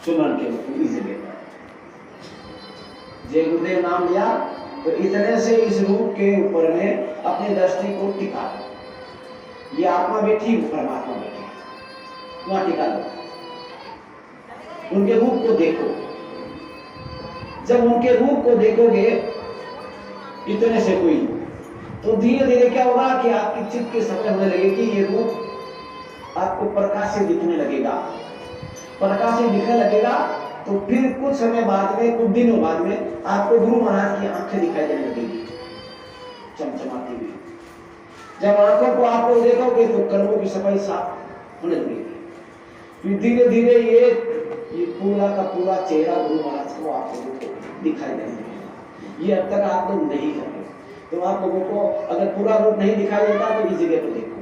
सुमन के रूप इस जगह पर जय गुरुदेव नाम लिया तो इतने से इस रूप के ऊपर में अपनी दृष्टि को टिका दो। ये आत्मा बैठी, परमात्मा बैठी, वहां टिका दो, उनके रूप को देखो। जब उनके रूप को देखोगे इतने से कोई, तो धीरे धीरे क्या होगा कि आपकी चित्त की समझ होने लगेगी, ये रूप आपको प्रकाश से दिखने लगेगा। प्रकाश से दिखने लगेगा तो फिर कुछ समय बाद में, कुछ दिनों बाद में आपको गुरु महाराज की आंखें दिखाई देने लगेगी चमचमाती हुई। जब आंखों को आप लोग देखोगे तो कर्मों की सफाई साफ होने लगेगी। फिर धीरे धीरे ये पूरा का पूरा चेहरा गुरु महाराज को आप लोगों को दिखाई देने लगेगा। ये अब तक आप लोग नहीं कर रहे, तो आप लोगों को अगर पूरा रूप नहीं दिखाई देता तो इस जगह पर देखो।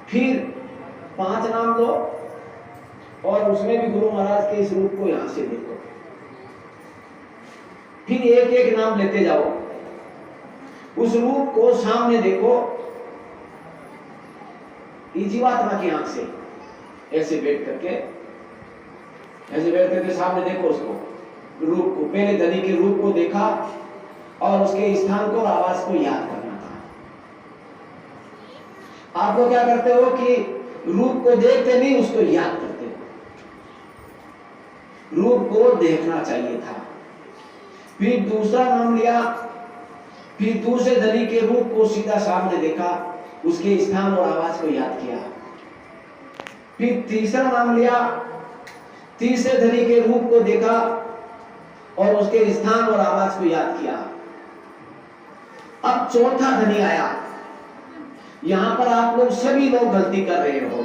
फिर 5 नाम लो और उसमें भी गुरु महाराज के इस रूप को यहां से देखो। फिर एक एक नाम लेते जाओ, उस रूप को सामने देखो, जीवात्मा की आंख से ऐसे बैठ करके सामने देखो उसको, रूप को। पहले धनी के रूप को देखा और उसके स्थान को और आवाज को याद करना था। आप लोग क्या करते हो कि रूप को देखते नहीं, उसको याद करते हो। रूप को देखना चाहिए था। फिर दूसरा नाम लिया, फिर दूसरे धनी के रूप को सीधा सामने देखा, उसके स्थान और आवाज को याद किया। फिर तीसरा नाम लिया, तीसरे धनी के रूप को देखा और उसके स्थान और आवाज को याद किया। अब चौथा धनी आया। यहां पर आप लोग सभी लोग गलती कर रहे हो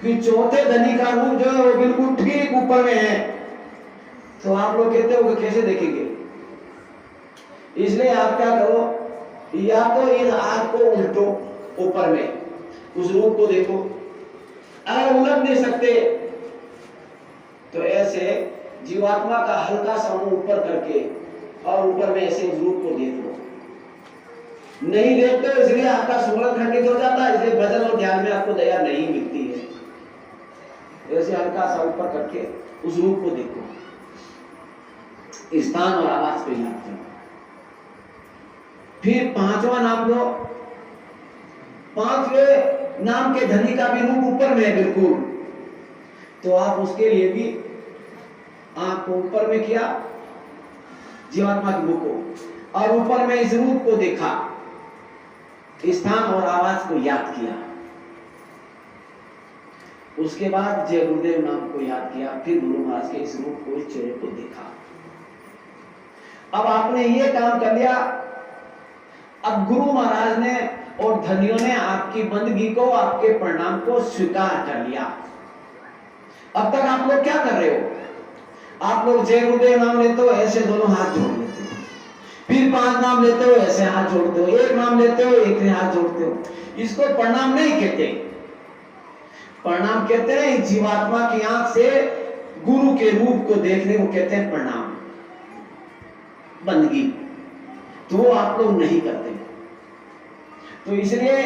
कि चौथे धनी का रूप जो है वो बिल्कुल ठीक ऊपर में है, तो आप लोग कहते हो कि कैसे देखेंगे। इसलिए आप क्या करो, या तो इन आंख को उल्टो ऊपर में, उस रूप को देखो। अगर उलट नहीं सकते तो ऐसे जीवात्मा का हल्का सा मुंह ऊपर करके और ऊपर में ऐसे उस रूप को देख लो। नहीं देखते तो इसलिए आपका सुमरण खंडित हो जाता है, इसलिए भजन और ध्यान में आपको दया नहीं मिलती है। ऐसे हल्का सा ऊपर करके उस रूप को देखो, स्थान और आवाज को याद करो। फिर 5वां नाम लो। 5वें नाम के धनी का भी रूप ऊपर में है बिल्कुल, तो आप उसके लिए भी आंख को ऊपर में किया, जीवात्मा के मुख को, और ऊपर में इस रूप को देखा, स्थान और आवाज को याद किया। उसके बाद जय गुरुदेव नाम को याद किया। फिर गुरु महाराज के इस रूप को, इस चेहरे को देखा। अब आपने ये काम कर लिया। अब गुरु महाराज ने और धनियों ने आपकी बंदगी को, आपके प्रणाम को स्वीकार कर लिया। अब तक आप लोग क्या कर रहे हो? आप लोग जय गुरुदेव नाम लेते हो, ऐसे दोनों हाथ जोड़ लेते हो। फिर 5 नाम लेते हो, ऐसे हाथ जोड़ते हो। 1 नाम लेते हो, एक हाथ जोड़ते हो। इसको प्रणाम नहीं कहते। प्रणाम कहते हैं जीवात्मा की आंख से गुरु के रूप को देखने को कहते हैं प्रणाम, बंदगी। तो वो आप लोग नहीं करते, तो इसलिए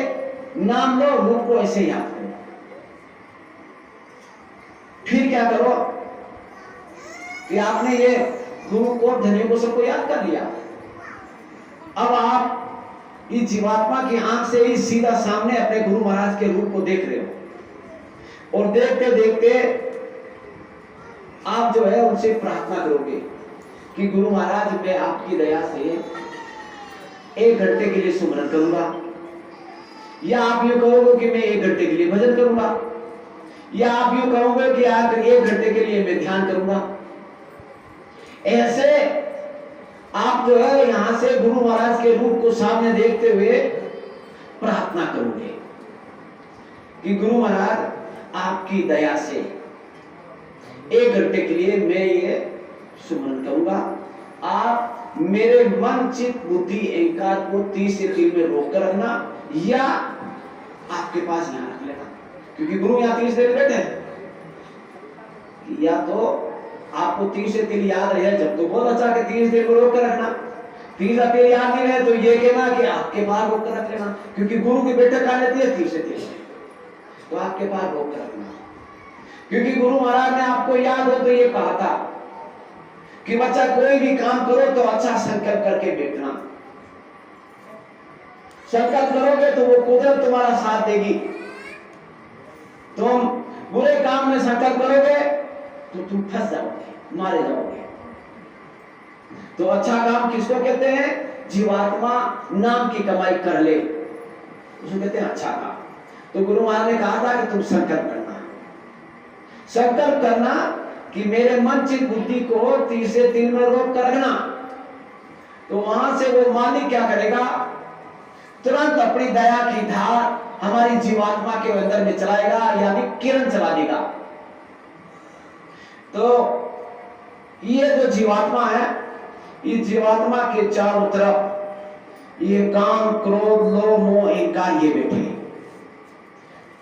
नाम लो, रूप को ऐसे याद करो। फिर क्या करो कि आपने ये गुरु को, धनी को, सबको याद कर लिया। अब आप इस जीवात्मा की आंख से ही सीधा सामने अपने गुरु महाराज के रूप को देख रहे हो, और देखते देखते आप जो है उनसे प्रार्थना करोगे कि गुरु महाराज मैं आपकी दया से 1 घंटे के लिए सुमरन करूंगा, या आप यूं कहोगे कि मैं 1 घंटे के लिए भजन करूंगा, या आप यूं कहोगे कि आप 1 घंटे के लिए मैं ध्यान करूंगा। ऐसे आप जो है यहां से गुरु महाराज के रूप को सामने देखते हुए प्रार्थना करोगे कि गुरु महाराज आपकी दया से 1 घंटे के लिए मैं ये सुमरन करूंगा। आप मेरे मन, चित्त, बुद्धि, अहंकार को 30 से 3 में रोक कर रखना, या आपके पास यहां रख लेना, क्योंकि गुरु यहां 30 देर बैठे हैं। या तो आपको 30 से 3 याद रहे जब तो बहुत अच्छा कि 30 देर को रोक कर रखना। 30 से याद नहीं रहे तो ये कहना कि आपके बाहर रोक कर रख लेना, क्योंकि गुरु की बैठक आ जाती है 30 से 3, तो आपके पास रोक कर रखना। क्योंकि गुरु महाराज ने आपको याद हो तो ये कहा था कि बच्चा कोई भी काम करो तो अच्छा संकल्प करके बैठना। संकल्प करोगे तो वो कुदरत तुम्हारा साथ देगी। तुम बुरे काम में संकल्प करोगे तो तुम फंस जाओगे, मारे जाओगे। तो अच्छा काम किसको कहते हैं? जीवात्मा नाम की कमाई कर ले, उसको कहते हैं अच्छा काम। तो गुरु महाराज ने कहा था कि तुम संकल्प करना, संकल्प करना कि मेरे मन चित्त बुद्धि को तीसरे दिन में रोक कर रखना। तो वहां से वो मालिक क्या करेगा? तुरंत अपनी दया की धार हमारी जीवात्मा के अंदर में चलाएगा, यानी किरण चला देगा। तो ये जो जीवात्मा है, इस जीवात्मा के चारों तरफ ये काम, क्रोध, लोभ, मोह, अहंकार ये बैठे,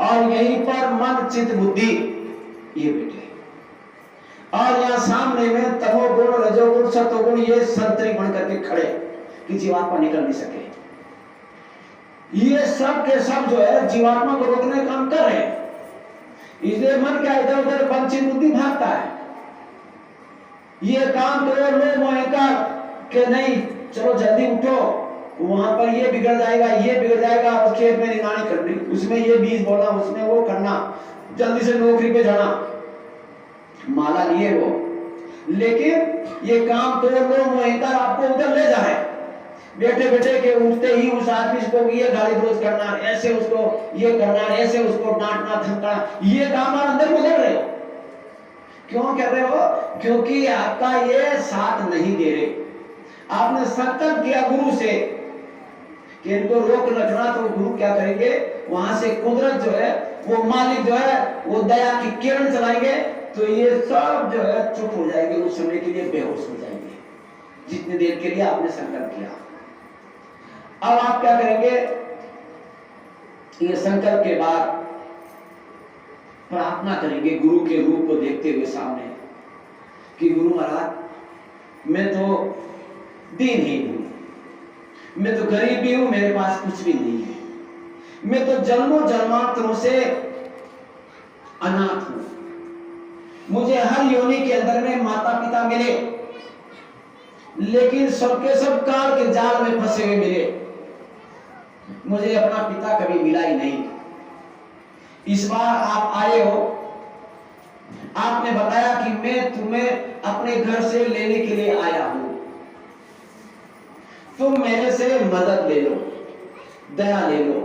और यहीं पर मन चित्त बुद्धि ये बैठे, और यहां सामने में तमोगुण, रजोगुण, सतोगुण ये संतरी बन करके खड़े कि जीवात्मा निकल नहीं सके। ये सब के सब जो है जीवात्मा को रोकने का काम कर रहे हैं। इसलिए मन क्या इधर उधर पंचित बुद्धि भागता है। ये काम करो, लोग मोहकार के नहीं, चलो जल्दी उठो, वहां पर ये बिगड़ जाएगा, ये बिगड़ जाएगा, उस खेत में निगरानी करनी, उसमें ये बीज बोना, उसमें वो करना, जल्दी से नौकरी पे जाना, माला लिए वो। लेकिन ये काम करो, लोग मोहकार आपको उधर ले जाए, बैठे बैठे के उठते ही उस आदमी को ये गाली गलौज करना, ऐसे उसको ये करना, ऐसे उसको डांटना, धमकाना, ये काम आप अंदर में कर रहे हो। क्यों कर रहे हो? क्योंकि आपका ये साथ नहीं दे रहे। आपने संकल्प किया गुरु से कि इनको रोक रखना, तो गुरु क्या करेंगे? वहां से कुदरत जो है, वो मालिक जो है, वो दया की किरण चलाएंगे, तो ये सब जो है चुप हो जाएंगे, उस समय के लिए बेहोश हो जाएंगे, जितनी देर के लिए आपने संकल्प किया। अब आप क्या करेंगे? ये संकल्प के बाद प्रार्थना करेंगे गुरु के रूप को देखते हुए सामने कि गुरु महाराज, मैं तो दीनहीन हूं, मैं तो गरीब भी हूं, मेरे पास कुछ भी नहीं है, मैं तो जन्मों जन्मांतरों से अनाथ हूं, मुझे हर योनि के अंदर में माता पिता मिले, लेकिन सबके सब काल के जाल में फंसे हुए मिले, मुझे अपना पिता कभी मिला ही नहीं। इस बार आप आए हो, आपने बताया कि मैं तुम्हें अपने घर से लेने के लिए आया हूं, तुम मेरे से मदद ले लो, दया ले लो,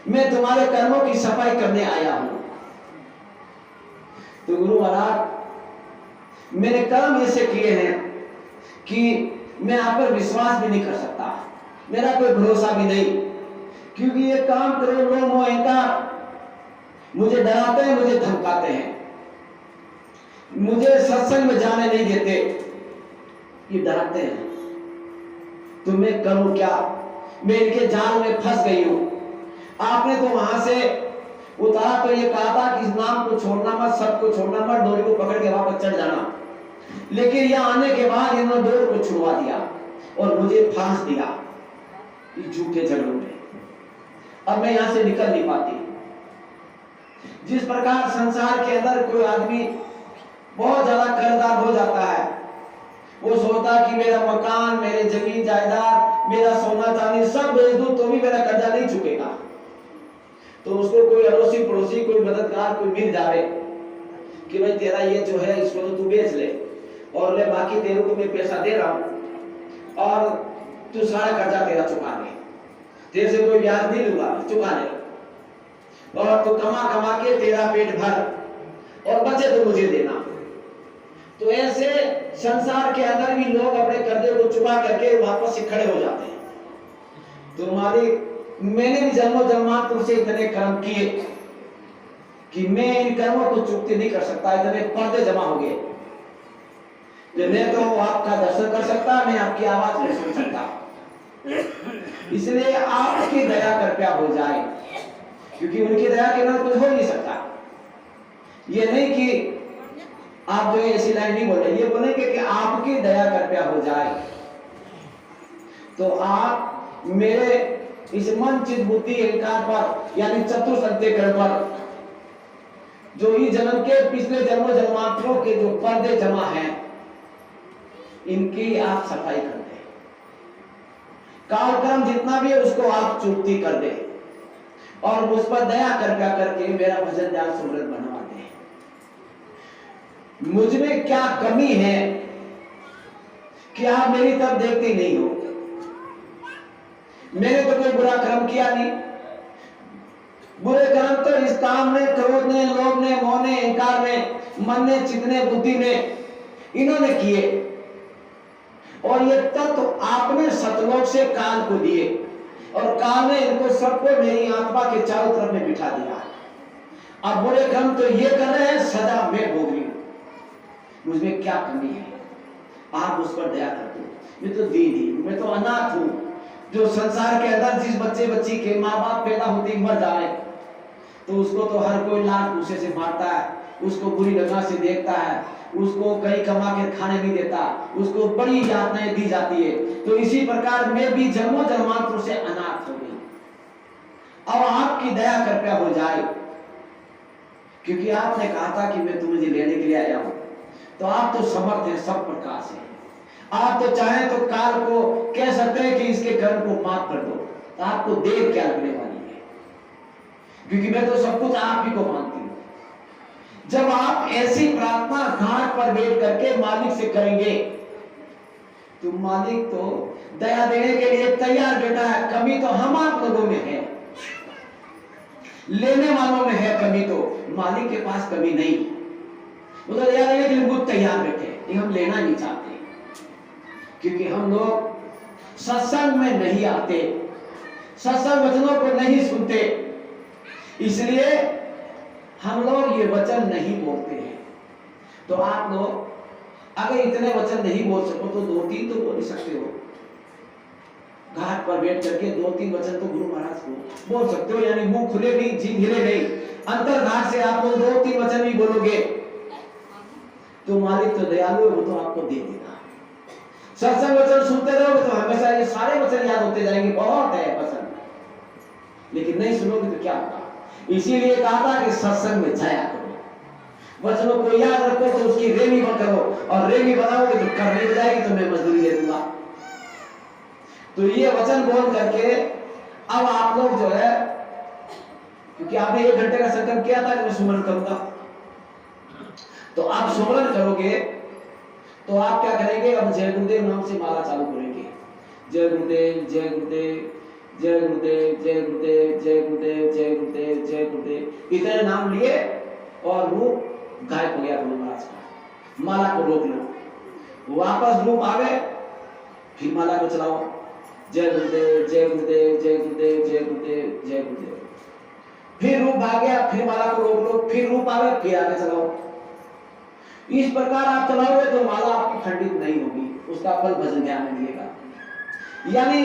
मैं तुम्हारे कर्मों की सफाई करने आया हूं। तो गुरु महाराज, मैंने कर्म ऐसे किए हैं कि मैं आप पर विश्वास भी नहीं कर सकता, मेरा कोई भरोसा भी नहीं, क्योंकि ये काम करो, लोग मोह अहंकार मुझे डराते हैं, मुझे धमकाते हैं, मुझे सत्संग में जाने नहीं देते, ये डराते हैं। तो मैं करूं क्या? मैं इनके जाल में फंस गई हूं। आपने तो वहां से उतारा तो ये कहा था कि इस नाम को छोड़ना मत, सबको छोड़ना मत, डोरी को पकड़ के वापस चढ़ जाना, लेकिन यहां आने के बाद इन्होंने डोर को छुड़वा दिया और मुझे फांस दिया इस झूठे झगड़ों में। अब मैं यहां से निकल नहीं पाती। जिस प्रकार संसार के अंदर कोई आदमी बहुत ज्यादा कर्जदार हो जाता है, वो सोचता कि मेरा मकान, मेरे जमीन जायदाद, मेरा सोना चांदी सब बेच दूं तो भी मेरा कर्जा नहीं चुकेगा, तो उसको कोई अड़ोसी पड़ोसी, कोई मददगार कोई मिल जाए कि भाई तेरा ये जो है इसको तो तू बेच ले, और ले बाकी तेरे को मैं पैसा दे रहा हूं और तू सारा कर्जा तेरा चुका ले, तेरे से कोई ब्याज नहीं लूंगा, चुका ले, और तू कमा कमा के तेरा पेट भर और बचे तो मुझे देना। तो ऐसे संसार के अंदर भी लोग अपने कर्जे को चुका करके वापस से खड़े हो जाते हैं। तो मालिक, मैंने भी जन्मों जन्मांतर से इतने कर्म किए कि मैं इन कर्मों को चुकते नहीं कर सकता, इतने पर्दे जमा हो गए, मैं तो आपका दर्शन कर सकता, मैं आपकी आवाज नहीं सुन सकता, इसलिए आपकी दया कृपया हो जाए, क्योंकि उनकी दया के बिना कुछ हो नहीं सकता। ये नहीं कि आप जो ऐसी लाइन नहीं बोले, ये बोलेंगे कि आपकी दया कृपया हो जाए। तो आप मेरे इस मन चित्त बुद्धि अहंकार पर, यानी चतुर्थ अंतःकरण पर जो इस जन्म के पिछले जन्मों जन्मांतरों के जो पर्दे जमा हैं, इनकी आप सफाई कर दे। कालक्रम जितना भी है उसको आप चुप्ती कर दे और मुझ पर दया कृपया करके मेरा भजन ध्यान सुमरन बनवा दे। मुझ में क्या कमी है कि आप मेरी तरफ देखते नहीं हो? मैंने तो कोई बुरा कर्म किया नहीं। बुरे कर्म तो इस काम ने, क्रोध ने, लोभ ने, मोह ने, अहंकार ने, मन ने, चित्त ने, बुद्धि ने, इन्होंने किए। और ये तत्व आपने सतलोक से काल को दिए और काल ने इनको सबको मेरी आत्मा के चारों तरफ में बिठा दिया। अब बुरे कर्म तो ये कर रहे हैं, सजा मैं भोग रही हूं। मुझमें क्या कमी है? आप उस पर दया कर दो। मैं तो दीन ही, मैं तो अनाथ हूं। जो संसार के अंदर जिस बच्चे बच्ची के माँ बाप पैदा होते ही मर जाए तो उसको तो हर कोई लाड भूसे से मारता है, उसको बुरी नजर से देखता है, उसको कहीं कमा के खाने नहीं देता, उसको बड़ी यातनाएं दी जाती है। तो इसी प्रकार मैं भी जन्मों जन्मांतरों से अनाथ हो गई। अब आपकी दया कृपया हो जाए, क्योंकि आपने कहा था कि मैं तुम्हें लेने के लिए आया हूं। तो आप तो समर्थ हैं सब प्रकार से। आप तो चाहें तो काल को कह सकते हैं कि इसके कर्म को माफ कर दो, तो आपको देर क्या लगने वाली है? क्योंकि मैं तो सब कुछ आप ही को मानती हूं। जब आप ऐसी प्रार्थना घाट पर बैठ करके मालिक से करेंगे तो मालिक तो दया देने के लिए तैयार बैठा है। कमी तो हम आप लोगों में है, लेने वालों में है कमी, तो मालिक के पास कमी नहीं। वो तो दया देने के लिए खुद तैयार बैठे, लेकिन हम लेना नहीं चाहते क्योंकि हम लोग सत्संग में नहीं आते, सत्संग वचनों को नहीं सुनते, इसलिए हम लोग ये वचन नहीं बोलते हैं। तो आप लोग अगर इतने वचन नहीं बोल सको तो 2-3 तो बोल ही सकते हो। घाट पर बैठ करके 2-3 वचन तो गुरु महाराज को बोल सकते हो, यानी मुंह खुले नहीं, जीभ हिले नहीं। अंतर घाट से आप लोग 2-3 वचन भी बोलोगे तो मालिक तो दयालु है, वो तो आपको दे देगा। सत्संग वचन सुनते रहोगे तो हमेशा ये सारे वचन याद होते जाएंगे, बहुत है पसंद, लेकिन नहीं सुनोगे तो क्या होगा? इसीलिए कहा था कि सत्संग में जाया करो, वचनों को याद रखो, तो उसकी रेमी बन करो, और रेमी बनाओगे तो करने हो जाएगी, तो मैं मजदूरी दे दूंगा। तो ये वचन बोल करके अब आप लोग जो है, क्योंकि आपने 1 घंटे का संकल्प किया था कि मैं सुमरन करूंगा, तो आप सुमरन करोगे तो आप क्या करेंगे? अब जय गुरुदेव नाम से माला चालू करेंगे। जय गुरुदेव, जय गुरुदेव, जय गुरुदेव, जय गुरुदेव, जय गुरुदेव, जय गुरुदेव, जय गुरुदेव, इतने नाम लिए और रूप गायब हो गया गुरु महाराज का। माला को रोक लो, वापस रूप आवे, फिर माला को चलाओ। जय गुरुदेव, जय गुरुदेव, जय गुरुदेव, जय गुरुदेव, जय गुरुदेव, फिर रूप आ गया, फिर माला को रोक लो, फिर रूप आवे, फिर आगे चलाओ। इस प्रकार आप चलाओगे तो माला आपकी खंडित नहीं होगी, उसका फल भजन ध्यान में मिलेगा। यानी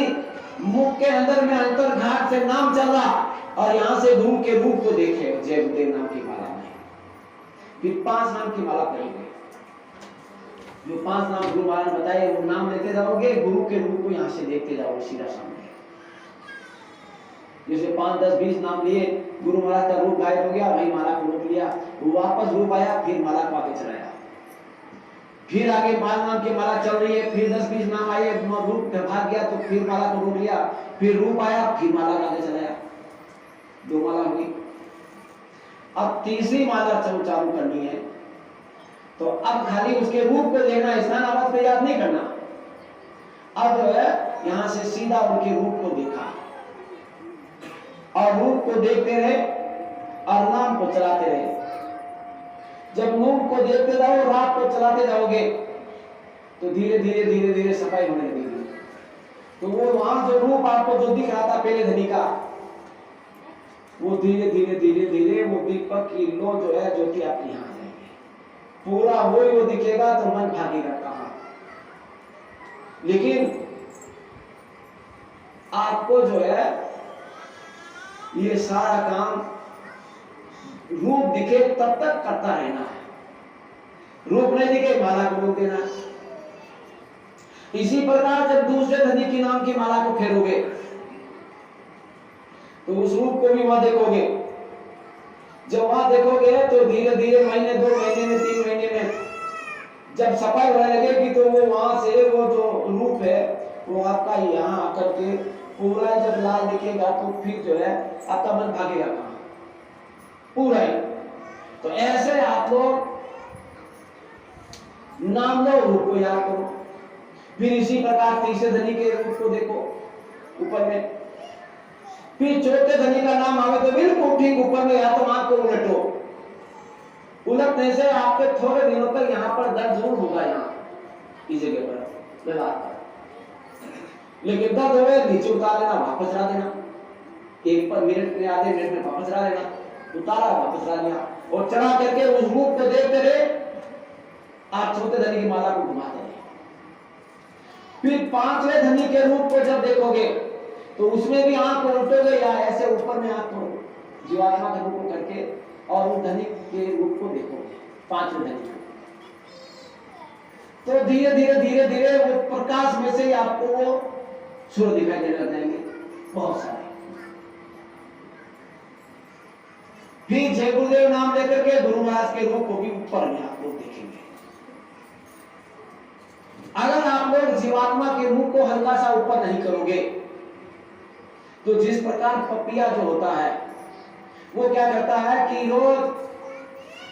मुख के अंदर में अंतर घाट से नाम चल रहा और यहां से गुरु के रूप को देखे जय गुरुदेव नाम की माला में। फिर 5 नाम की माला करेंगे, जो 5 नाम गुरु महाराज ने बताए वो नाम लेते जाओगे, गुरु के रूप को यहां से देखते जाओगे सीधा सामने। जैसे 5, 10, 20 नाम लिए, गुरु महाराज का रूप गायब हो गया, वही माला को रोक लिया, वो वापस रूप आया, फिर माला को आगे चलाया। फिर आगे 5 नाम की माला चल रही है, फिर 10-20 नाम आए, रूप भाग गया तो फिर माला को रोक लिया, फिर रूप आया, फिर माला को आगे चलाया। 2 माला हुई। अब तीसरी माला चालू करनी है, तो अब खाली उसके रूप को देखना, स्नान आवाज पे याद नहीं करना। अब जो है यहां से सीधा उनके रूप को देखा और रूप को देखते रहे और नाम को चलाते रहे। जब रूप को देखते जाओ, रात को चलाते जाओगे तो धीरे धीरे धीरे धीरे सफाई होने लगेगी। तो वो वहां जो रूप आपको जो दिख रहा था पहले धनी का, वो धीरे धीरे धीरे धीरे वो दीपक की लो जो है ज्योति आपके यहां आ जाएगी, पूरा वो दिखेगा तो मन भागेगा कहां। लेकिन आपको जो है ये सारा काम रूप दिखे तब तक करता रहना है, रूप नहीं दिखे माला को रोक देना। इसी प्रकार जब दूसरे धनी की नाम की माला को फेरोगे तो उस रूप को भी वहां देखोगे, जब वहां देखोगे तो धीरे धीरे महीने 2 महीने में 3 महीने में जब सफाई होने लगेगी तो वो वहां से वो जो रूप है वो आपका यहाँ आकर के पूरा जब लाल दिखेगा तो फिर जो है आपका मन भागेगा कहाँ, पूरा ही। तो ऐसे आप लोग नाम लो, रूप को याद करो। फिर इसी प्रकार तीसरे धनी के रूप को देखो ऊपर में। फिर चौथे धनी का नाम आवे तो बिल्कुल ठीक ऊपर में, या तो आंख को उलटो। उलटने से आपके थोड़े दिनों तक यहाँ पर दर्द जरूर होगा, यहाँ इस जगह पर लगातार, लेकिन दर्द होवे नीचे उतार लेना, वापस ला देना। एक पर मिनट में आधे मिनट में वापस ला देना, उतारा वापस ला दिया, और चढ़ा करके उस रूप को देखते रहे। आप चौथे धनी की माला को घुमाते रहे। फिर पांचवें धनी के रूप को जब देखोगे तो उसमें भी आंख को उल्टोगे या ऐसे ऊपर में आंख को जीवात्मा के रूप को करके और उस धनी के रूप को देखोगे, पांचवें धनी। तो धीरे धीरे धीरे धीरे वो प्रकाश में से ही आपको वो सूर्य दिखाई देने लग जाएंगे बहुत सारे। फिर जय गुरुदेव नाम लेकर के गुरु महाराज के रूप को भी ऊपर में आप लोग देखेंगे। अगर आप लोग जीवात्मा के रूप को हल्का सा ऊपर नहीं करोगे तो जिस प्रकार पपिया जो होता है वो क्या करता है कि रोज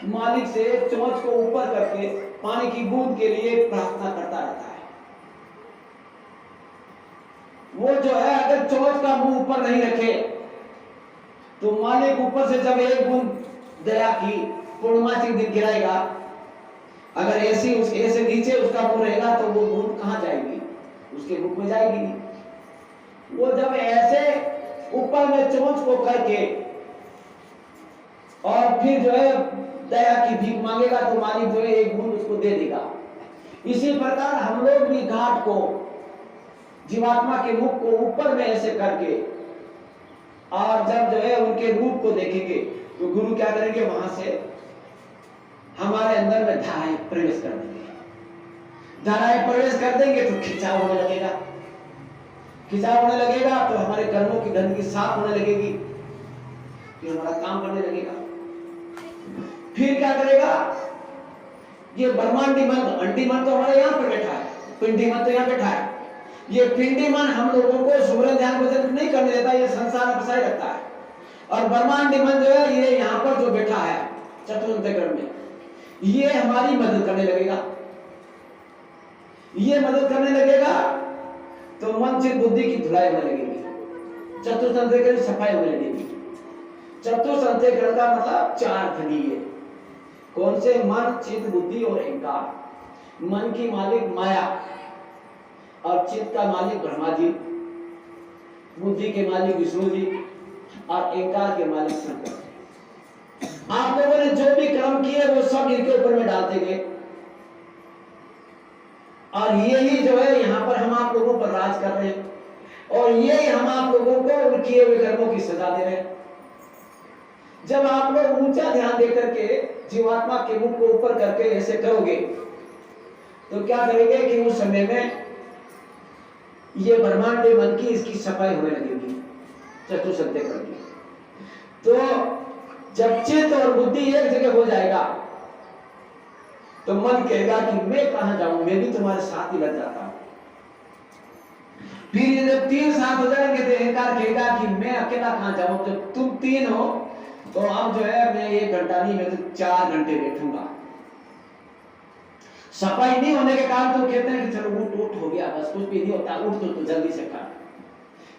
मालिक से चोंच को ऊपर करके पानी की बूंद के लिए प्रार्थना करता रहता है। वो जो है अगर चोंच का मुंह ऊपर नहीं रखे तो मालिक ऊपर से जब एक बूंद दया की पूर्णमासी दिन गिराएगा, अगर ऐसे नीचे उसका मुंह रहेगा तो वो बूंद कहां जाएगी, उसके मुख में जाएगी नहीं। वो जब ऐसे ऊपर में चोंच को करके और फिर जो है दया की भीख मांगेगा तो मालिक जो है एक बूंद उसको दे देगा। इसी प्रकार हम लोग भी घाट को जीवात्मा के मुख को ऊपर में ऐसे करके और जब जो है उनके रूप को देखेंगे तो गुरु क्या करेंगे, वहां से हमारे अंदर में धाराएं प्रवेश कर देंगे। धाराएं प्रवेश कर देंगे तो खिंचाव होने लगेगा। खिंचाव होने लगेगा तो हमारे कर्मों की गंदगी साफ होने लगेगी, फिर हमारा काम करने लगेगा। फिर क्या करेगा, ये ब्रह्मांडी मन, अंडी मन तो हमारे यहाँ पर बैठा है, पिंडी मन तो यहाँ बैठा है। ये पिंडी मन हम लोगों को सुमरन ध्यान भजन नहीं करने देता, ये संसार में फंसाए रखता है। और ब्रह्मांडी मन जो है ये यहाँ पर जो बैठा है चतुरंतकरण में, ये हमारी मदद करने लगेगा। ये मदद करने लगेगा तो मन चित्त बुद्धि की धुलाई होने लगेगी, चतुर्थंतकरण सफाई होने लगेगी। चतुर्थंतकरण का मतलब 4 धनी है। कौन से? मन, चित्त, बुद्धि और अहंकार। मन की मालिक माया और चित्त का मालिक ब्रह्मा जी, बुद्धि के मालिक विष्णु जी और अहंकार के मालिक शंकर। आप लोगों ने जो भी कर्म किए वो सब इनके ऊपर में डालते गए और यही जो है यहाँ पर हम आप लोगों पर राज कर रहे हैं और यही हम आप लोगों को किए हुए कर्मों की सजा दे रहे हैं। जब आप लोग ऊंचा ध्यान देकर के जीवात्मा के मुख को ऊपर करके ऐसे करोगे तो क्या करेंगे कि उस समय में ये ब्रह्मांड मन की इसकी सफाई होने लगेगी चतुर्थंतकरण की। तो जब चित्त और बुद्धि एक जगह हो जाएगा तो मन कहेगा कि मैं कहां जाऊं, मैं भी तुम्हारे साथ ही लग जाता हूं। फिर जब 3 साथ हो जाएंगे तो अहंकार कहेगा कि मैं अकेला कहां जाऊं। जब तुम 3 हो तो अब जो है मैं 1 घंटा नहीं, मैं तो 4 घंटे बैठूंगा। सफाई नहीं होने के कारण तो कहते हैं कि चलो उठ हो गया, बस कुछ भी नहीं होता, उठ तो जल्दी से कर।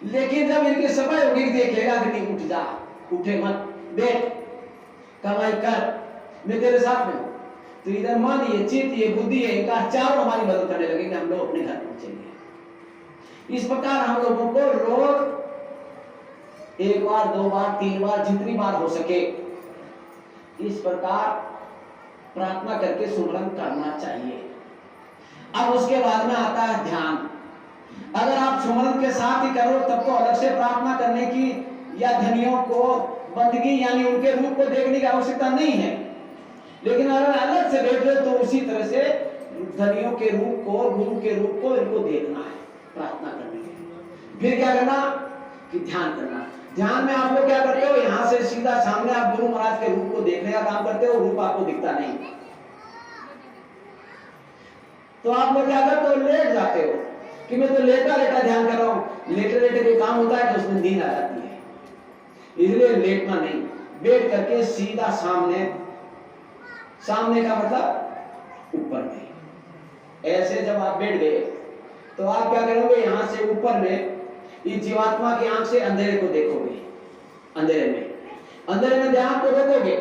लेकिन जब इनकी सफाई होगी देखेगा कि नहीं, उठ जा, उठे मत, बैठ, कमाई कर, मैं तेरे साथ में हूं। तो इधर मन, ये चित्त, ये बुद्धि, ये अहंकार चारों हमारी मदद करने लगेंगे, हम लोग अपने घर पहुंचेंगे। इस प्रकार हम लोगों को रोज 1 बार 2 बार 3 बार जितनी बार हो सके इस प्रकार प्रार्थना करके सुमरन करना चाहिए। अब उसके बाद में आता है ध्यान। अगर आप सुमरन के साथ ही करो तब तो अलग से प्रार्थना करने की या धनियों को बंदगी यानी उनके रूप को देखने की आवश्यकता नहीं है। लेकिन अगर अलग से बैठ रहे तो उसी तरह से धनियों के रूप को, गुरु के रूप को इनको देखना है प्रार्थना करने के लिए। फिर क्या करना कि ध्यान करना। ध्यान में आप लोग क्या करते हो, यहां से सीधा सामने आप गुरु महाराज के रूप को देखने का काम करते हो, रूप आपको दिखता नहीं, तो आप लोग क्या करते हो, लेट जाते हो कि मैं तो लेटा लेटा ध्यान कर रहा हूं। लेटे लेटे कोई काम होता है तो उसमें नींद आ जाती है, इसलिए लेटना नहीं, बैठ करके सीधा सामने, सामने का मतलब ऊपर में। ऐसे जब आप बैठ गए तो आप क्या करोगे, यहां से ऊपर में इस जीवात्मा की आंख से अंधेरे को देखोगे, अंधेरे में ध्यान को रोकोगे।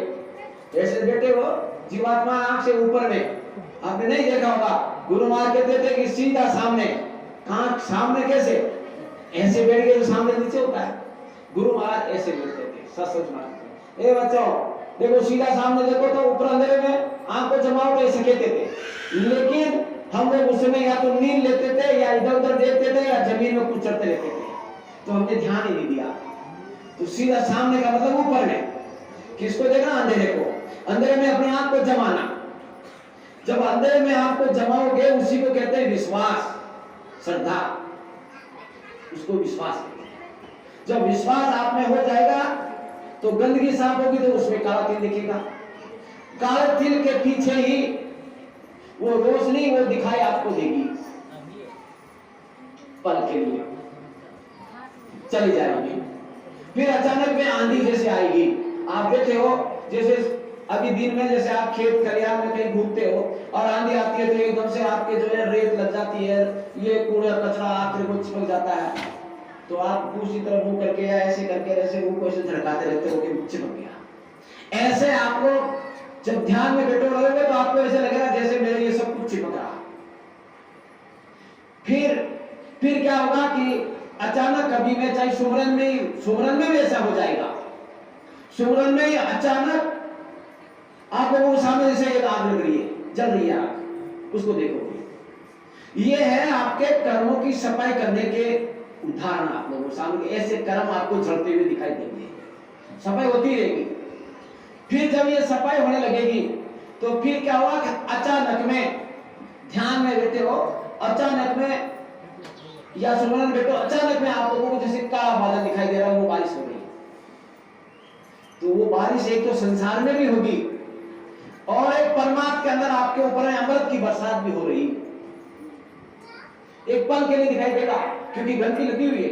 ऐसे बैठे हो, जीवात्मा आंख से ऊपर में, आपने नहीं देखा होगा, गुरु महाराज कहते थे कि सीधा सामने। कहां सामने, कैसे, ऐसे बैठ गए तो सामने नीचे होता है, गुरु महाराज ऐसे बैठते थे, सच मानते। ए बच्चों देखो, सीधा सामने देखो तो ऊपर अंधेरे में आंख को जमाओ तो ऐसे कहते थे, लेकिन हम लोग उस समय या तो नींद लेते थे या इधर उधर देखते थे या जमीन में कुछ चढ़ते रहते थे, तो हमने ध्यान ही नहीं दिया। तो सीधा सामने का मतलब ऊपर में, किसको देखना, अंधेरे को, अंधेरे में अपनी आंख को जमाना। जब अंधेरे में आंख को जमाओगे उसी को कहते हैं विश्वास, श्रद्धा, उसको विश्वास कहते हैं। जब विश्वास आप में हो जाएगा तो गंदगी साफ होगी तो उसमें काला तिल दिखेगा, काले तिल के पीछे ही वो रोशनी, वो दिखाई आपको देगी, पल के लिए चली जाएगी, फिर अचानक में आंधी जैसे आएगी। आप बैठे हो, जैसे अभी दिन में जैसे आप खेत खलिहान में कहीं घूमते हो और आंधी आती है तो एकदम से आपके जो है रेत लग जाती है, ये कूड़ा कचरा आखिर को चिपक जाता है, तो आप उसी तरह मुंह करके या ऐसे करके ऐसे मुंह को ऐसे झड़काते रहते हो कि चिपक गया। ऐसे आपको जब ध्यान में बैठे रहोगे तो आपको ऐसे लगेगा जैसे मेरे ये सब कुछ चिपक रहा। फिर क्या होगा कि अचानक कभी में, चाहे सुमरन में भी ऐसा हो जाएगा, सुमरन में अचानक आपको वो सामने जैसे एक आग लग रही है, जल रही है आग, उसको देखोगे। ये है आपके कर्मों की सफाई करने के उदाहरण, आप लोगों के सामने ऐसे कर्म आपको जलते हुए दिखाई देंगे, सफाई होती रहेगी। फिर जब ये सफाई होने लगेगी तो फिर क्या हुआ कि अचानक में, ध्यान में बैठे हो, अचानक में या सुमरन बैठो, अचानक में आप लोगों को जैसे काला बादल दिखाई दे रहा है, वो बारिश हो रही। तो वो बारिश एक तो संसार में भी होगी और एक परमात्मा के अंदर आपके ऊपर अमृत की बरसात भी हो रही। एक पल के लिए दिखाई देगा क्योंकि गंदगी लगी हुई है,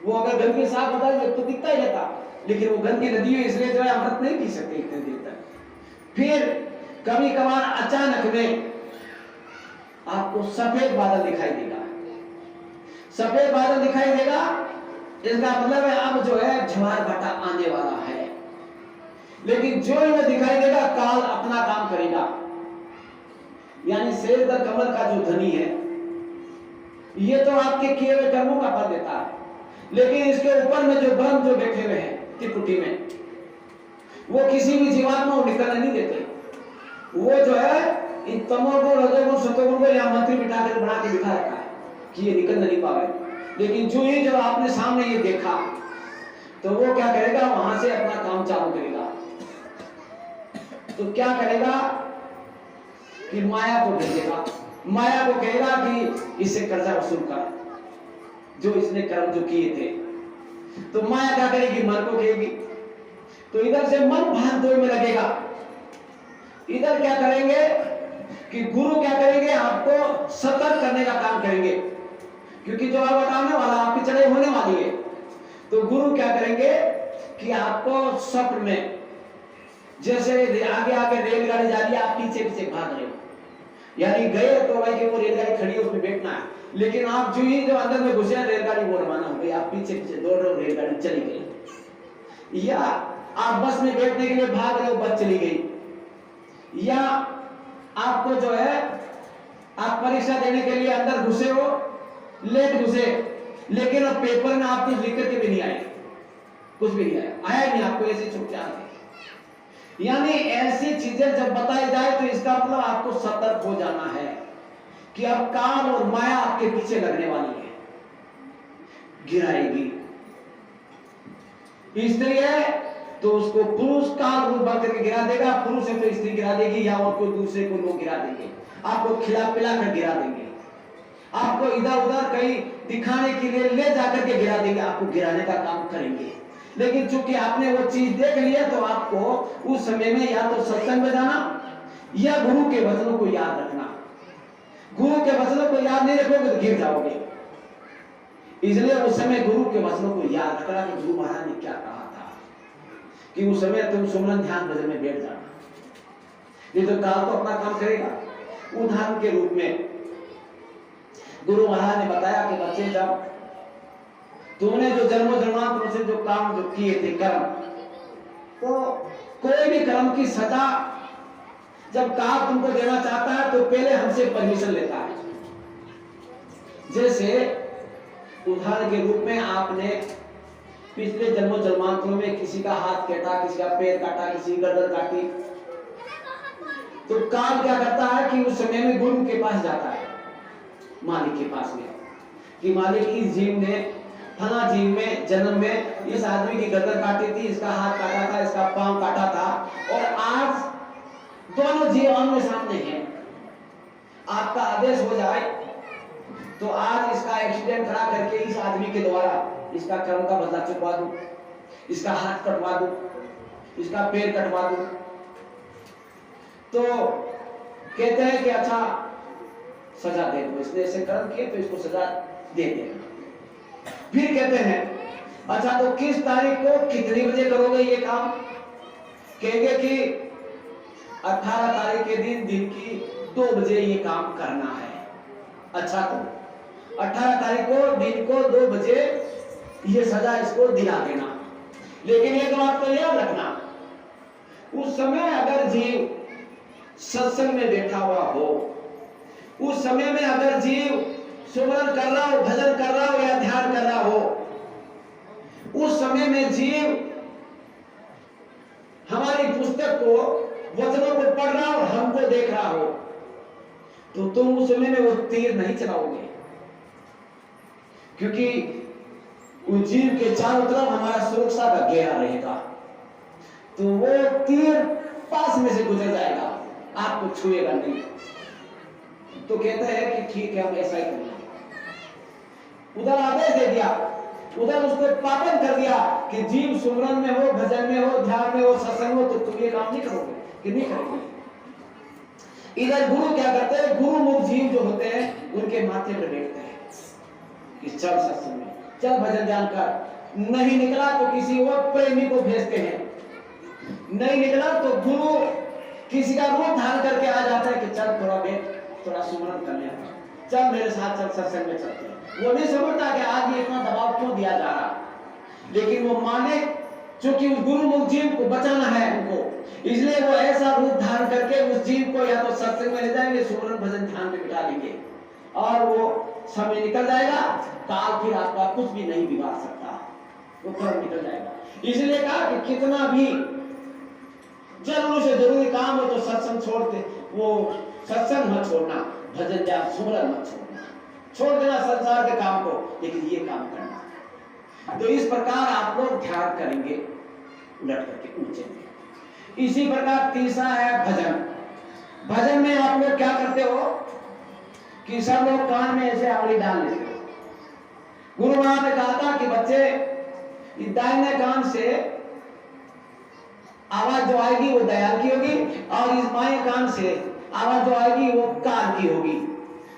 वो अगर गंदगी साफ होता है तो दिखता ही रहता, लेकिन वो गंदगी लगी हुई इसलिए जो है अमृत नहीं पी सकते इतने देर तक। फिर कभी कभार अचानक में आपको सफेद बादल दिखाई देगा, सफेद बादल दिखाई देगा, इसका मतलब है अब जो है ज्वार भाटा आने वाला है। लेकिन जो इन्हें दिखाई देगा काल अपना काम करेगा, यानी शेरदर कमल का जो धनी है ये तो आपके किए हुए कर्मों का फल देता है, लेकिन इसके ऊपर में जो ब्रह्म जो बैठे हुए हैं त्रिपुटी में, वो किसी भी जीवात्मा को निकलने नहीं देते। वो जो है इन तमोगुण रजोगुण सतोगुण को यहाँ मंत्री बिठा कर बना के बिठा रखा है कि ये निकल नहीं पावे। लेकिन जो ही जब आपने सामने ये देखा तो वो क्या करेगा, वहां से अपना काम चालू करेगा। तो क्या करेगा कि माया को भेजेगा, माया को कहेगा कि इससे कर्जा वसूल कर, जो इसने कर्म जो किए थे। तो माया क्या करेगी, मन को कहेगी, तो इधर से मन भाग दौड़ में लगेगा। इधर क्या करेंगे कि गुरु क्या करेंगे, आपको सतर्क करने का काम करेंगे, क्योंकि जो आप बताने वाला आपकी चढ़ाई होने वाली है। तो गुरु क्या करेंगे कि आपको स्वप्न में, जैसे आगे आगे रेलगाड़ी जा रही है, आप पीछे पीछे भाग रहे हो, यानी गए तो भाई कि वो रेलगाड़ी खड़ी है उसमें बैठना है, लेकिन आप जो ही जो अंदर में घुसे रेलगाड़ी वो रवाना हो गई, आप पीछे पीछे दौड़ रहे हो, रेलगाड़ी चली गई। या आप बस में बैठने के लिए भाग रहे हो, बस चली गई। या आपको जो है आप परीक्षा देने के लिए अंदर घुसे हो, लेट घुसे, लेकिन अब पेपर में आप कुछ लिख करके भी नहीं आए, कुछ भी नहीं आया नहीं आपको, ऐसे चुपचाप। यानी ऐसी चीजें जब बताई जाए तो इसका मतलब आपको सतर्क हो जाना है कि अब काल और माया आपके पीछे लगने वाली है, गिराएगी। स्त्री है तो उसको पुरुष काल रूप बन करके गिरा देगा, पुरुष है तो स्त्री गिरा देगी, या और कोई दूसरे को लोग गिरा देंगे, आपको खिला पिला कर गिरा देंगे, आपको इधर उधर कहीं दिखाने के लिए ले जाकर के गिरा देंगे, आपको गिराने का काम करेंगे। लेकिन चूंकि आपने वो चीज देख लिया तो आपको उस समय में या तो सत्संग में जाना या गुरु के वचनों को याद रखना। गुरु के वचनों को याद नहीं रखोगे तो गिर जाओगे। इसलिए उस समय गुरु के वचनों को याद रखना कि गुरु महाराज ने क्या कहा था, कि उस समय तुम सुमरन ध्यान भजन में बैठ जाना। नहीं तो काल तो अपना काम करेगा। उदाहरण के रूप में गुरु महाराज ने बताया कि बच्चे, जब तुमने जो जन्मों जन्मांतरों से जो काम जो किए थे कर्म, तो कोई भी कर्म की सजा जब काल तुमको देना चाहता है तो पहले हमसे परमिशन लेता है। जैसे उदाहरण के रूप में आपने पिछले जन्मों जन्मांतरों में किसी का हाथ काटा, किसी का पैर काटा, किसी की गर्दन काटी, तो काल क्या करता है कि उस समय में गुरु के पास जाता है, मालिक के पास में, कि मालिक इस जीव ने फला जीव में जन्म में इस आदमी की गर्दन काटी थी, इसका हाथ काटा था, इसका पांव काटा था, और आज दोनों जीव आमने सामने हैं। आपका आदेश हो जाए तो आज इसका एक्सीडेंट करा करके इस आदमी के द्वारा इसका कर्म का बदला चुकवा दूं, इसका हाथ कटवा दूं, इसका पैर कटवा दूं, तो कहते हैं कि अच्छा सजा दे दो, इसने ऐसे कर्म किए तो इसको सजा दे दे। फिर कहते हैं अच्छा तो किस तारीख को कितनी बजे करोगे ये काम? कहेंगे कि 18 तारीख के दिन की 2 बजे ये काम करना है। अच्छा तो 18 तारीख को दिन को 2 बजे ये सजा इसको दिला देना। लेकिन एक बात तो याद रखना, उस समय अगर जीव सत्संग में बैठा हुआ हो, उस समय में अगर जीव सुमरन कर रहा हो, भजन कर रहा हो या ध्यान कर रहा हो, उस समय में जीव हमारी पुस्तक को, वचनों को पढ़ रहा हो, हमको देख रहा हो, तो तुम उस समय में वो तीर नहीं चलाओगे, क्योंकि उस जीव के चारों तरफ हमारा सुरक्षा का घेरा रहेगा, तो वो तीर पास में से गुजर जाएगा, आपको छुएगा नहीं। तो कहते हैं कि ठीक है हम ऐसा ही करेंगे। उधर आदेश दे दिया, उधर उसको पाबंद कर दिया कि जीव सुमरन में हो, भजन में हो, ध्यान में हो, सत्संग हो, तो तुम ये काम नहीं करोगे, कि नहीं करोगे। इधर गुरु क्या करते हैं, गुरु मुख जीव जो होते हैं उनके माथे पर बैठते हैं कि चल सत्संग में, चल भजन ध्यान कर। नहीं निकला तो किसी और प्रेमी को भेजते हैं, नहीं निकला तो गुरु किसी का रूप धारण करके आ जाता है कि चल थोड़ा बैठ, थोड़ा सुमरन कर ले, चल मेरे साथ चल सत्संग में चलते हैं। वो नहीं समझता कि आज ये इतना दबाव क्यों दिया जा रहा, लेकिन वो माने क्योंकि उस गुरु मुख जीव को बचाना है उनको, इसलिए वो ऐसा रूप धारण करके उस जीव को या तो सत्संग में ले जाएंगे, सुमरन भजन ध्यान में बिठा देंगे, और वो समय निकल जाएगा, काल फिर आपका कुछ भी नहीं बिगाड़ सकता, वो कर्म निकल जाएगा। इसलिए कहा कि कितना भी जरूरी से जरूरी काम हो तो सत्संग छोड़ते, वो सत्संग मत छोड़ना, भजन ध्यान सुमरन मत छोड़ना, छोड़ देना संसार के काम को, लेकिन ये काम करना। तो इस प्रकार आप लोग ध्यान करेंगे उलट करके ऊंचे में। इसी प्रकार तीसरा है भजन। भजन में आप लोग क्या करते हो कि सब लोग कान में ऐसे आंगली डाल लेते हो। गुरु महाराज ने कहा था कि बच्चे दाहिने कान से आवाज जो आएगी वो दयाल की होगी, और इस बाएं कान से आवाज जो आएगी वो काल की होगी।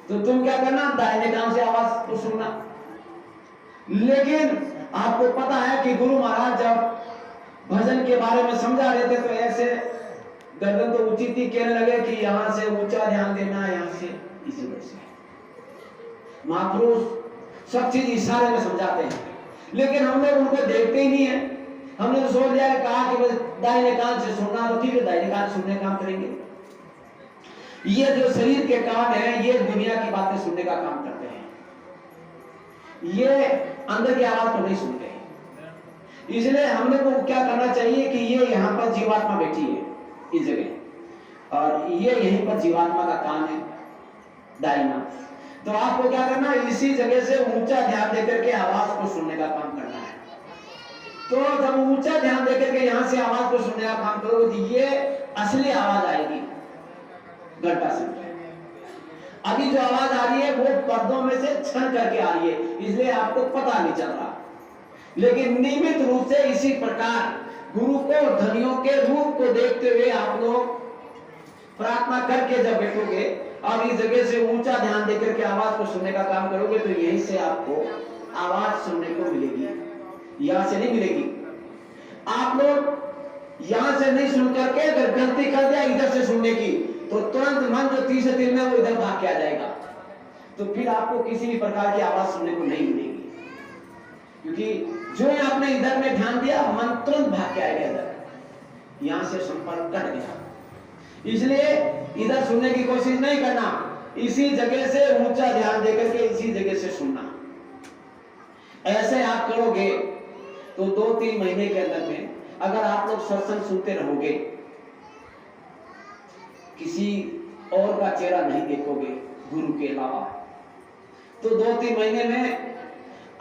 तो तुम क्या करना, दाहिने कान से आवाज को सुनना। लेकिन आपको पता है कि गुरु महाराज जब भजन के बारे में समझा रहे थे तो ऐसे गर्दन तो ऊंची थी, कहने लगे कि यहां से ऊंचा ध्यान देना, यहां से इसी वजह से। महापुरुष सब चीज इशारे में समझाते हैं, लेकिन हम लोग उनको देखते ही नहीं है। हमने तो सोच लिया, कहा कि दाहिने कान से सुनना, तो ठीक है दाहिने कान से सुनने का काम करेंगे। ये जो शरीर के कान है, ये दुनिया की बातें सुनने का काम करते हैं, ये अंदर की आवाज को नहीं सुनते। इसलिए हमने को क्या करना चाहिए कि ये यहाँ पर जीवात्मा बैठी है इस जगह, और ये यहीं पर जीवात्मा का कान है दाहिना। तो आपको क्या करना है, इसी जगह से ऊंचा ध्यान देकर के आवाज को सुनने का काम करना है। तो जब ऊंचा ध्यान देकर के यहां से आवाज को सुनने का काम करोगे तो ये असली आवाज आएगी घंटा से। अभी जो आवाज आ रही है वो पर्दों में से छन करके आ रही है, इसलिए आपको पता नहीं चल रहा। लेकिन नियमित रूप से इसी प्रकार गुरु को ध्वनियों के रूप को देखते हुए आप लोग प्रार्थना करके जब बैठोगे और इस जगह से ऊंचा ध्यान देकर के आवाज को सुनने का काम करोगे तो यहीं से आपको आवाज सुनने को मिलेगी, यहां से नहीं मिलेगी। आप लोग यहां से नहीं सुन करके अगर गलती कर दिया इधर से सुनने की तो तुरंत मन जो तीसरे दिल में वो इधर भाग के आ जाएगा, तो फिर आपको किसी भी प्रकार की आवाज सुनने को नहीं मिलेगी, क्योंकि जो आपने इधर में ध्यान दिया मन तुरंत भाग के आएगा इधर, यहां से संपर्क कट गया। इसलिए इधर सुनने की कोशिश नहीं करना, इसी जगह से ऊंचा ध्यान देकर के इसी जगह से सुनना। ऐसे आप करोगे तो 2-3 महीने के अंदर में अगर आप लोग सत्संग सुनते रहोगे, किसी और का चेहरा नहीं देखोगे गुरु के अलावा, तो 2-3 महीने में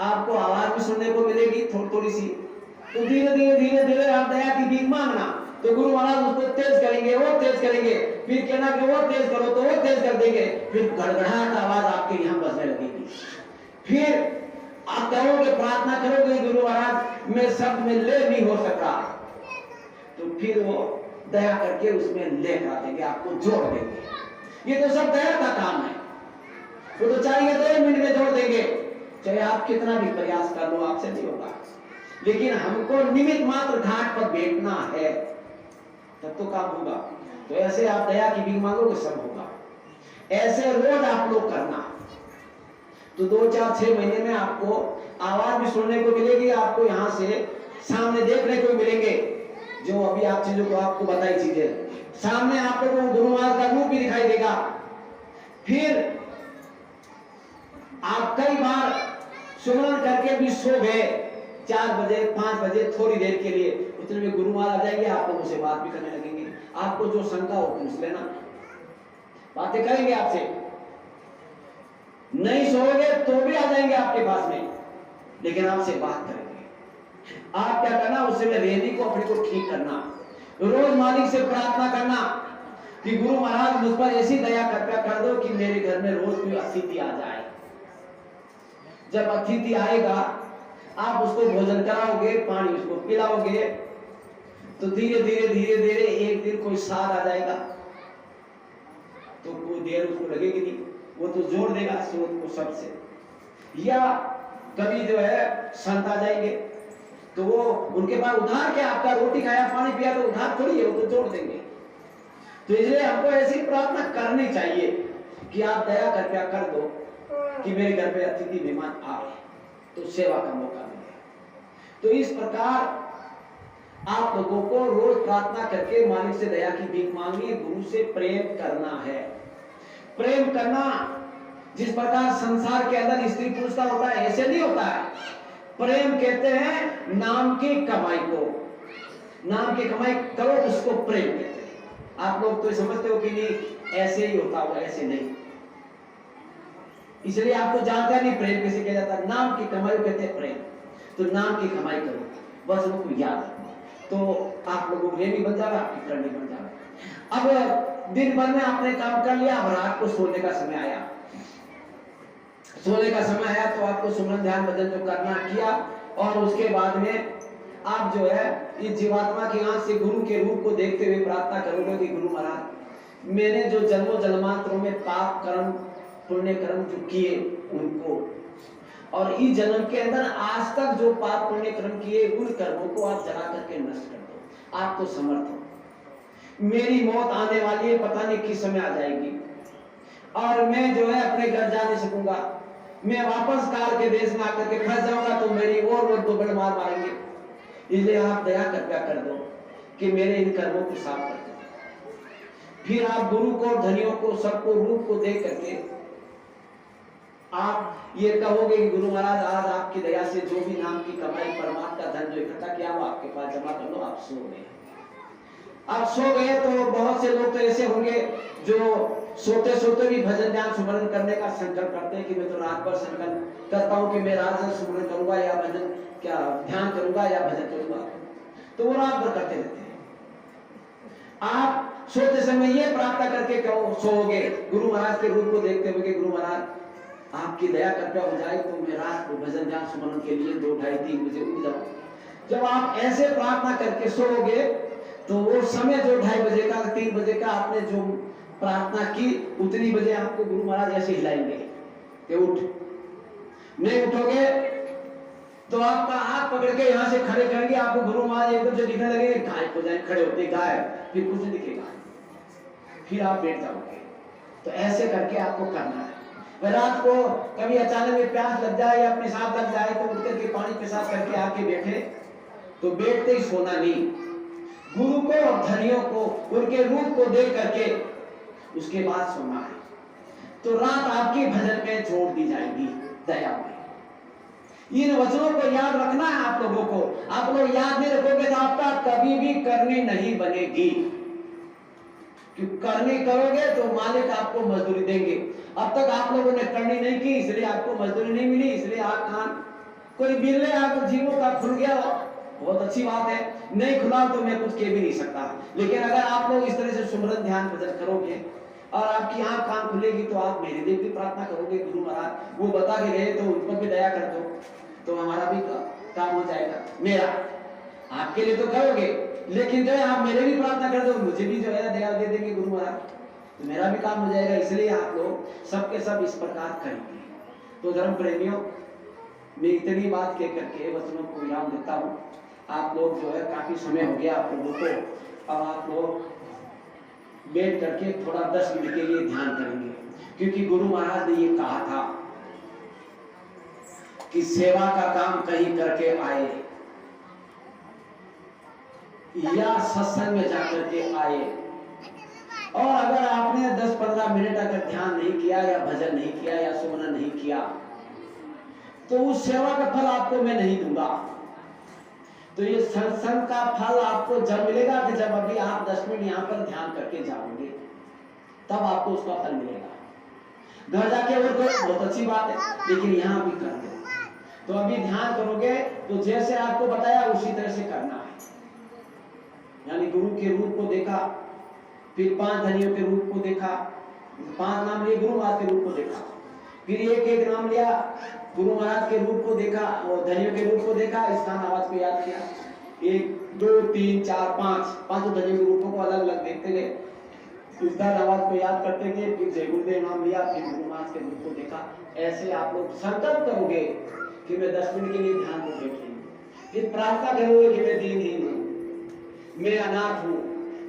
आपको आवाज भी सुनने को मिलेगी थोड़ी सी। तो धीरे धीरे आप दया की भीख मांगना, तो गुरु महाराज उसको तेज करेंगे, वो तेज करेंगे, फिर कहना कि वो तेज करो तो वो तेज कर देंगे, फिर गड़गड़ाहट आवाज आपके यहाँ बजने लगेगी। फिर आप कहोगे, प्रार्थना करोगे गुरु महाराज मैं शब्द में ले नहीं हो सका, तो फिर वो दया करके उसमें ले करा देंगे, आपको जोड़ देंगे। ये तो सब दया का काम है, वो तो चाहिए तो 1 मिनट में जोड़ देंगे, चाहे आप कितना भी प्रयास कर लो आपसे नहीं होगा। लेकिन हमको निमित्त मात्र घाट पर बैठना है तब तो काम होगा। तो ऐसे आप दया की भीख मांगोगे सब होगा। ऐसे रोज आप लोग करना, तो 2-4-6 महीने में आपको आवाज भी सुनने को मिलेगी, आपको यहाँ से सामने देखने को मिलेंगे जो अभी आप चीजों को आपको बताई चीजें, सामने आप लोगों को गुरु महाराज का रूप भी दिखाई देगा। फिर आप कई बार सुमरन करके भी सो गए 4 बजे 5 बजे थोड़ी देर के लिए, उतने में गुरु महाराज आ जाएंगे, आप लोगों से बात भी करने लगेंगे। आपको जो शंका हो पूछ लेना, बातें करेंगे आपसे। नहीं सोओगे तो भी आ जाएंगे आपके पास में, लेकिन आपसे बात करेंगे। आप क्या करना, उस समय रेहनी को अपने को ठीक करना, रोज मालिक से प्रार्थना करना कि गुरु महाराज मुझ पर ऐसी दया कृपया कर दो कि मेरे घर में रोज कोई अतिथि आ जाए। जब अतिथि आएगा आप उसको भोजन कराओगे, पानी उसको पिलाओगे, तो धीरे धीरे एक दिन कोई साथ आ जाएगा, तो कोई देर उसको लगेगी नहीं, वो तो जोड़ देगा स्रोत को सबसे। या कभी जो है संत आ जाएंगे तो वो उनके पास उधार क्या, आपका रोटी खाया पानी पिया तो उधार थोड़ी है, वो तो जोड़ देंगे। तो इसलिए हमको ऐसी प्रार्थना करनी चाहिए कि आप दया कृपया कर दो कि मेरे घर पे अतिथि मेहमान आए तो सेवा का मौका मिले। तो इस प्रकार आप लोगों को रोज प्रार्थना करके मालिक से दया की भीख मांगनी, गुरु से प्रेम करना है। प्रेम करना जिस प्रकार संसार के अंदर स्त्री पुरुष का होता है ऐसे नहीं होता है। प्रेम कहते हैं नाम की कमाई को, नाम की कमाई करो उसको प्रेम कहते हैं। आप लोग तो समझते हो कि नहीं ऐसे ही होता होगा, ऐसे नहीं, इसलिए आपको जानता नहीं प्रेम कैसे किया जाता है। नाम की कमाई कहते हैं प्रेम, तो नाम की कमाई करो, बस उनको याद रखो, तो आप लोगों को प्रेमी बन जाएगा, आपकी प्रेमी बन जाएगा। अब दिन भर में आपने काम कर लिया, अब रात को सोने का समय आया, सोने का समय आया तो आपको सुमरन ध्यान भजन जो करना किया, और उसके बाद में आप जो है इस जीवात्मा की आंख से गुरु के रूप को देखते हुए प्रार्थना करोगे कि गुरु महाराज मैंने जो जन्मों जन्मांतरों में पाप कर्म पुण्य कर्म जो किए उनको, और इस जन्म के अंदर आज तक जो पाप पुण्य कर्म किए उन कर्मों को आप जला करके नष्ट कर दो। आप तो समर्थ हो। मेरी मौत आने वाली है, पता नहीं किस समय आ जाएगी, और मैं जो है अपने घर जा नहीं सकूंगा, मैं वापस काल के देश में आकर के फंस जाऊंगा, तो मेरी और लोग 2 बड़े मार मारेंगे। इसलिए आप दया कृपया कर दो कि मेरे इन कर्मों को साफ कर दो। फिर आप गुरु को, धनियों को, सबको रूप को देख करके आप ये कहोगे कि गुरु महाराज आज आपकी दया से जो भी नाम की कमाई परमात्मा का धन जो इकट्ठा किया वो आपके पास जमा कर लो। आप सो गए, आप सो गए तो बहुत से लोग तो ऐसे होंगे जो सोते सोते भी भजन ध्यान सुमरन करने का संकल्प करते हैं कि मैं तो रात भर संकल्प करता हूं कि मैं रात भर सुमरन करूंगा या भजन क्या ध्यान करूंगा या भजन करूंगा, तो वो रात भर करते रहते हैं। आप सोते समय ये प्रार्थना करके सोओगे गुरु महाराज के रूप को देखते हुए, गुरु महाराज आपकी दया कृपया हो जाए तो मैं रात को भजन ध्यान सुमरन के लिए 2, 2:30, 3 बजे उठ जाऊं। जब आप ऐसे प्रार्थना करके सोओगे तो वो समय जो 2:30 बजे का 3 बजे का आपने जो प्रार्थना की उतनी बजे आपको गुरु महाराज ऐसे हिलाएंगे कि उठ। नहीं उठोगे तो आपका हाथ पकड़ के यहां से खड़े करेंगे, आपको गुरु महाराज एकदम से दिखने लगेंगे, गायब हो जाए, खड़े होते गायब, फिर कुछ नहीं दिखेगा, फिर आप बैठ जाओगे। तो ऐसे करके आपको करना है। वह रात को कभी अचानक में प्यास लग जाए या पेशाब लग जाए तो उठ करके पानी पेशाब करके आके बैठे, तो बैठते ही सोना नहीं, गुरु को और धनियों को उनके रूप को देख करके उसके बाद सोना है। तो रात आपकी भजन में जोड़ दी जाएगी दया में। इन वचनों को याद रखना है आप लोगों को। आप लोग याद नहीं रखोगे तो आपका कभी भी करनी नहीं बनेगी। क्योंकि करनी करोगे तो मालिक आपको मजदूरी देंगे। अब तक आप लोगों ने करनी नहीं की इसलिए आपको मजदूरी नहीं मिली, इसलिए आप खान कोई बिल ने आपको जीवों का खुल गया, बहुत अच्छी बात है, नहीं खुला तो मैं कुछ कह भी नहीं सकता। लेकिन अगर आप लोग इस तरह से सुमरन ध्यान भजन करोगे और आपकी आंख कान खुलेगी तो आप मेरे लिए भी प्रार्थना करोगे, गुरु महाराज वो बता के गए तो उनको भी दया कर दो तो हमारा भी काम हो जाएगा। मेरा आपके लिए तो करोगे लेकिन जो है आप मेरे भी प्रार्थना कर दो, मुझे भी जो है दया दे देंगे गुरु महाराज, तो मेरा भी काम हो जाएगा। इसलिए आप लोग सबके सब इस प्रकार करेंगे। तो धर्म प्रेमियों, मैं इतनी बात कह करके वचनों को विराम देता हूँ। आप लोग जो है काफी समय हो गया आप लोगों को, अब आप लोग बैठ करके थोड़ा 10 मिनट के लिए ध्यान करेंगे, क्योंकि गुरु महाराज ने ये कहा था कि सेवा का काम कहीं करके आए या सत्संग में जाकर के आए, और अगर आपने 10-15 मिनट अगर ध्यान नहीं किया या भजन नहीं किया या सुमरन नहीं किया तो उस सेवा का फल आपको मैं नहीं दूंगा। तो ये सत्संग का फल आपको जब मिलेगा कि जब अभी आप 10 मिनट यहाँ पर ध्यान करके जाओगे, तब आपको उसका फल मिलेगा। घर जाके और करो बहुत अच्छी बात है, लेकिन यहाँ भी कर दो। तो अभी ध्यान करोगे तो जैसे आपको बताया उसी तरह से करना है। यानी गुरु के रूप को देखा, फिर 5 धनियों के रूप को देखा, 5 नाम लिए गुरु महाराज के रूप को देखा, फिर एक नाम लिया गुरु महाराज के रूप को देखा और धनियों के रूप को देखा, स्थान आवाज को याद किया, 1 2 3 4 5 पांचों धनियों के रूपों को अलग अलग देखते गए, स्थान आवाज को याद करते गए, फिर जय गुरुदेव नाम लिया, फिर गुरु महाराज के रूप को देखा। ऐसे आप लोग संकल्प करोगे कि मैं 10 मिनट के लिए ध्यान को बैठूंगी, फिर प्रार्थना करोगे कि मैं दीनहीन हूँ, मैं अनाथ हूँ,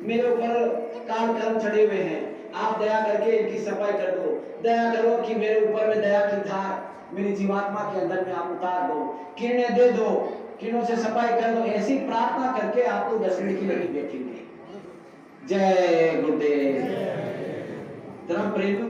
मेरे ऊपर काल कर्म चढ़े हुए हैं, आप दया करके इनकी सफाई कर दो, दया करो कि मेरे ऊपर में दया की धार मेरी जीवात्मा के अंदर में आप उतार दो, किरणें दे दो, किरणों से सफाई कर दो। ऐसी प्रार्थना करके आप लोग 10 मिनट की लगी बैठेंगे। जय गुरुदेव। धर्म प्रेम